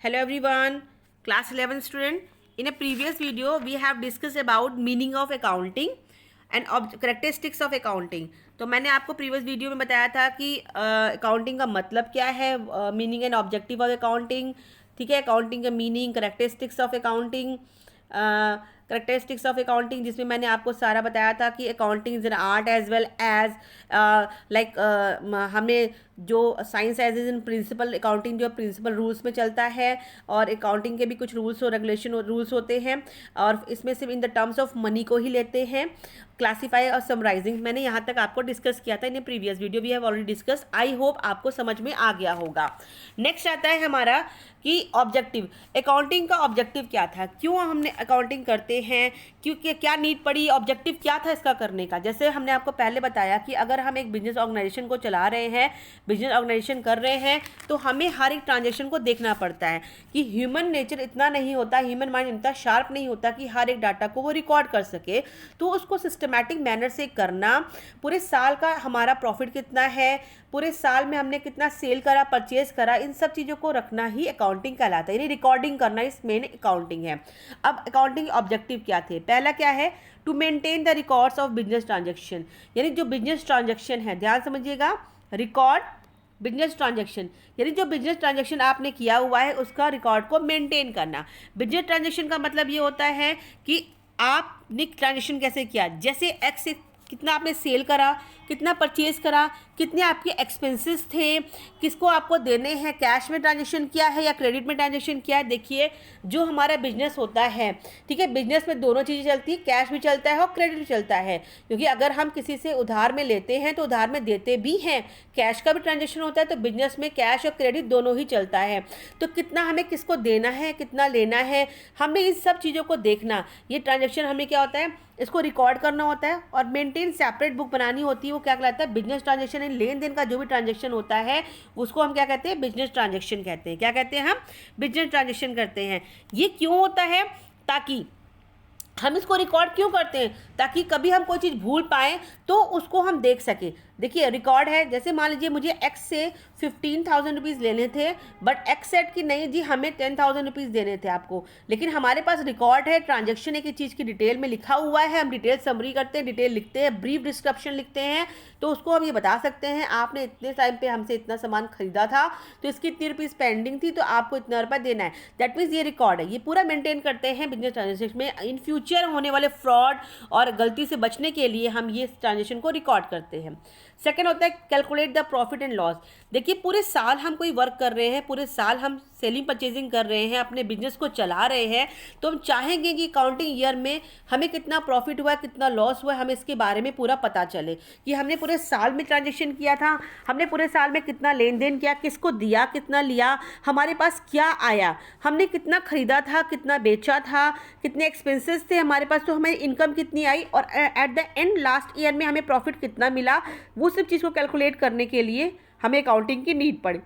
Hello everyone, class 11 student. In a previous video, we have discussed about meaning of accounting and characteristics of accounting. तो मैंने आपको previous video में बताया था कि अकाउंटिंग का मतलब क्या है, meaning and objective of accounting, ठीक है, अकाउंटिंग का meaning, characteristics of accounting, characteristics of accounting, जिसमें मैंने आपको सारा बताया था कि accounting is an art as well as like हमें जो science as in principle, accounting जो प्रिंसिपल रूल्स में चलता है, और अकाउंटिंग के भी कुछ रूल्स और रेगुलेशन रूल्स होते हैं, और इसमें सिर्फ in the terms of money को ही लेते हैं। क्लासीफाई और समराइजिंग मैंने यहाँ तक आपको डिस्कस किया था in previous video, we have already discuss. I hope आपको समझ में आ गया होगा। नेक्स्ट आता है हमारा कि ऑब्जेक्टिव, अकाउंटिंग का ऑब्जेक्टिव क्या था, क्यों हमने अकाउंटिंग करते हैं, क्योंकि क्या नीड पड़ी, ऑब्जेक्टिव क्या था इसका करने का। जैसे हमने आपको पहले बताया कि अगर हम एक बिजनेस ऑर्गेनाइजेशन को चला रहे हैं, बिजनेस ऑर्गेनाइजेशन कर रहे हैं, तो हमें हर एक ट्रांजेक्शन को देखना पड़ता है कि ह्यूमन नेचर इतना नहीं होता, ह्यूमन माइंड इतना शार्प नहीं होता कि हर एक डाटा को वो रिकॉर्ड कर सके। तो उसको सिस्टमैटिक मैनर से करना, पूरे साल का हमारा प्रॉफिट कितना है, पूरे साल में हमने कितना सेल करा, परचेज करा, इन सब चीज़ों को रखना ही अकाउंटिंग कहलाता है, यानी रिकॉर्डिंग करना इस मेन अकाउंटिंग है। अब अकाउंटिंग ऑब्जेक्टिव क्या थे, पहला क्या है, to maintain the records of business transaction, यानी जो बिजनेस ट्रांजेक्शन है, ध्यान समझिएगा, रिकॉर्ड बिजनेस ट्रांजेक्शन, यानी जो बिजनेस ट्रांजेक्शन आपने किया हुआ है उसका रिकॉर्ड को मेंटेन करना। बिजनेस ट्रांजेक्शन का मतलब ये होता है कि आपने ट्रांजेक्शन कैसे किया, जैसे एक्स से कितना आपने सेल करा, कितना परचेज करा, कितने आपके एक्सपेंसेस थे, किसको आपको देने हैं, कैश में ट्रांजेक्शन किया है या क्रेडिट में ट्रांजेक्शन किया है। देखिए जो हमारा बिजनेस होता है, ठीक है, बिजनेस में दोनों चीज़ें चलती है, कैश भी चलता है और क्रेडिट भी चलता है, क्योंकि अगर हम किसी से उधार में लेते हैं तो उधार में देते भी हैं, कैश का भी ट्रांजेक्शन होता है, तो बिजनेस में कैश और क्रेडिट दोनों ही चलता है। तो कितना हमें किसको देना है, कितना लेना है, हमें इन सब चीज़ों को देखना। ये ट्रांजेक्शन हमें क्या होता है, इसको रिकॉर्ड करना होता है और मेंटेन सेपरेट बुक बनानी होती है। वो क्या कहलाता है, बिजनेस ट्रांजेक्शन, लेन देन का जो भी ट्रांजेक्शन होता है उसको हम क्या कहते हैं, बिजनेस ट्रांजेक्शन कहते हैं। क्या कहते हैं हम, बिजनेस ट्रांजेक्शन करते हैं। ये क्यों होता है, ताकि हम इसको रिकॉर्ड क्यों करते हैं, ताकि कभी हम कोई चीज़ भूल पाएँ तो उसको हम देख सकें। देखिए रिकॉर्ड है, जैसे मान लीजिए मुझे एक्स से 15,000 रुपीज़ लेने थे, बट एक्स सेट की नहीं जी, हमें 10,000 रुपीज़ देने थे आपको, लेकिन हमारे पास रिकॉर्ड है, ट्रांजेक्शन एक चीज़ की डिटेल में लिखा हुआ है, हम डिटेल समरी करते हैं, डिटेल लिखते हैं, ब्रीफ डिस्क्रिप्शन लिखते हैं, तो उसको हम ये बता सकते हैं आपने इतने टाइम पे हमसे इतना सामान खरीदा था, तो इसकी इतनी रुपीज़ पेंडिंग थी, तो आपको इतना रुपया देना है। दैट मीन्स ये रिकॉर्ड है, ये पूरा मेंटेन करते हैं बिजनेस ट्रांजेक्शन में। इन फ्यूचर होने वाले फ्रॉड और गलती से बचने के लिए हम ये ट्रांजेक्शन को रिकॉर्ड करते हैं। सेकेंड होता है calculate the profit and loss. देखिए पूरे साल हम कोई वर्क कर रहे हैं, पूरे साल हम सेलिंग परचेजिंग कर रहे हैं, अपने बिजनेस को चला रहे हैं, तो हम चाहेंगे कि अकाउंटिंग ईयर में हमें कितना प्रॉफिट हुआ है, कितना लॉस हुआ है, हमें इसके बारे में पूरा पता चले कि हमने पूरे साल में ट्रांजेक्शन किया था, हमने पूरे साल में कितना लेन देन किया, किसको दिया, कितना लिया, हमारे पास क्या आया, हमने कितना खरीदा था, कितना बेचा था, कितने एक्सपेंसेस थे हमारे पास, तो हमारी इनकम कितनी आई, और at the end last year में हमें प्रॉफिट कितना मिला। वो सब चीज़ को कैलकुलेट करने के लिए हमें अकाउंटिंग की नीड पड़ी।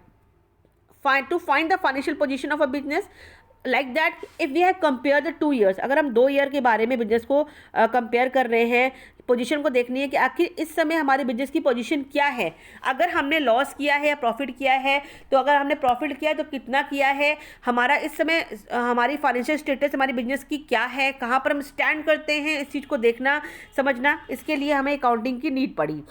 To find the financial position of a business, like that if we have compare the 2 years, अगर हम 2 ईयर के बारे में बिजनेस को कंपेयर कर रहे हैं, पोजीशन को देखनी है कि आखिर इस समय हमारे बिजनेस की पोजीशन क्या है, अगर हमने लॉस किया है या प्रॉफिट किया है, तो अगर हमने प्रॉफिट किया है तो कितना किया है, हमारा इस समय हमारी फाइनेंशियल स्टेटस हमारी बिजनेस की क्या है, कहाँ पर हम स्टैंड करते हैं, इस चीज़ को देखना समझना, इसके लिए हमें अकाउंटिंग की नीड पड़ी।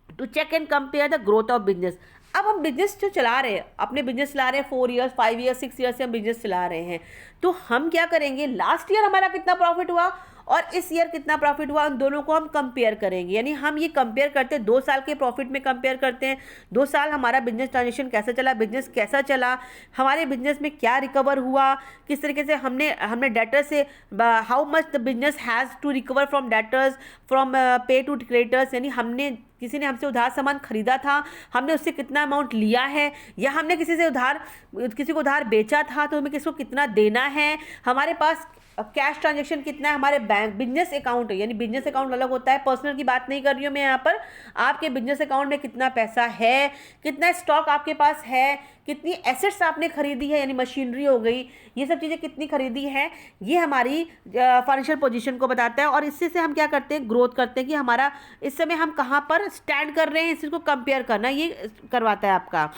To check and compare the growth of business. अब हम बिजनेस जो चला रहे हैं, अपने बिजनेस चला रहे हैं 4 ईयर्स 5 ईयर्स 6 ईयर्स से हम बिजनेस चला रहे हैं, तो हम क्या करेंगे, लास्ट ईयर हमारा कितना प्रॉफिट हुआ और इस ईयर कितना प्रॉफिट हुआ, उन दोनों को हम कंपेयर करेंगे। यानी हम ये कंपेयर करते हैं, 2 साल के प्रॉफिट में कंपेयर करते हैं, 2 साल हमारा बिजनेस ट्रांजेक्शन कैसा चला, बिजनेस कैसा चला, हमारे बिजनेस में क्या रिकवर हुआ, किस तरीके से हमने डेटर से, how much the business has to recover from debtors, from pay to creditors, यानी हमने किसी ने हमसे उधार सामान खरीदा था, हमने उससे कितना अमाउंट लिया है, या हमने किसी को उधार बेचा था, तो हमें किसको कितना देना है, हमारे पास कैश ट्रांजेक्शन कितना है, हमारे बैंक बिजनेस अकाउंट, यानी बिजनेस अकाउंट अलग होता है, पर्सनल की बात नहीं कर रही हूँ मैं यहाँ पर, आपके बिजनेस अकाउंट में कितना पैसा है, कितना स्टॉक आपके पास है, कितनी एसेट्स आपने खरीदी है, यानी मशीनरी हो गई, ये सब चीज़ें कितनी खरीदी है, ये हमारी फाइनेंशियल पोजीशन को बताता है। और इससे से हम क्या करते हैं, ग्रोथ करते हैं कि हमारा इस समय हम कहाँ पर स्टैंड कर रहे हैं, इस चीज़ को कंपेयर करना ये करवाता है आपका।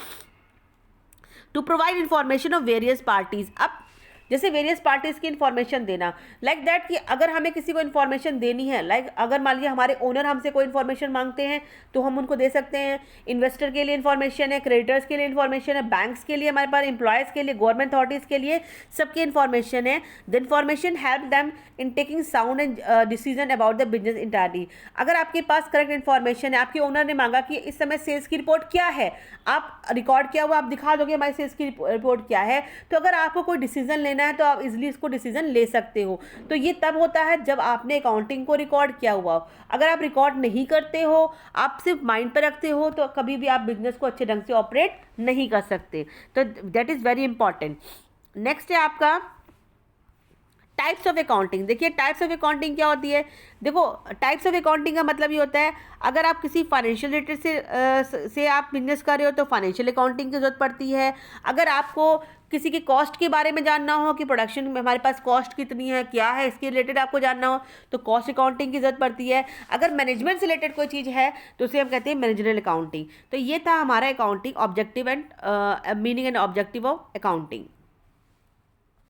To provide information of various parties. अब जैसे वेरियस पार्टीज़ की इन्फॉर्मेशन देना, लाइक दैट कि अगर हमें किसी को इन्फॉर्मेशन देनी है, लाइक अगर मान लीजिए हमारे ओनर हमसे कोई इन्फॉर्मेशन मांगते हैं तो हम उनको दे सकते हैं। इन्वेस्टर के लिए इन्फॉर्मेशन है, क्रेडिटर्स के लिए इन्फॉर्मेशन है, बैंक्स के लिए, हमारे पास एम्प्लॉयज़ के लिए, गवर्नमेंट अथॉरिटीज़ के लिए, सबकी इन्फॉर्मेशन है। The information help them in taking sound and decision about the business entirely. अगर आपके पास करेक्ट इन्फॉर्मेशन है, आपके ओनर ने मांगा कि इस समय सेल्स की रिपोर्ट क्या है, आप रिकॉर्ड किया हुआ आप दिखा दोगे हमारी सेल्स की रिपोर्ट क्या है, तो अगर आपको कोई डिसीजन लेना है तो आप इजीली इसको डिसीजन ले सकते हो। तो ये तब होता है जब आपने अकाउंटिंग को रिकॉर्ड किया हुआ हो। अगर आप रिकॉर्ड नहीं करते हो, आप सिर्फ माइंड पर रखते हो, तो कभी भी आप बिजनेस को अच्छे ढंग से ऑपरेट नहीं कर सकते। तो that is very important. Next है आपका टाइप्स ऑफ अकाउंटिंग। देखिए टाइप्स ऑफ अकाउंटिंग क्या होती है। देखो टाइप्स ऑफ अकाउंटिंग का मतलब ये होता है, अगर आप किसी फाइनेंशियल रिलेटेड से आप बिजनेस कर रहे हो तो फाइनेंशियल अकाउंटिंग की ज़रूरत पड़ती है। अगर आपको किसी की कॉस्ट के बारे में जानना हो कि प्रोडक्शन में हमारे पास कॉस्ट कितनी है, क्या है, इसके रिलेटेड आपको जानना हो तो कॉस्ट अकाउंटिंग की ज़रूरत पड़ती है। अगर मैनेजमेंट से रिलेटेड कोई चीज़ है तो उसे हम कहते हैं मैनेजरल अकाउंटिंग। तो ये था हमारा accounting objective and meaning and objective of accounting.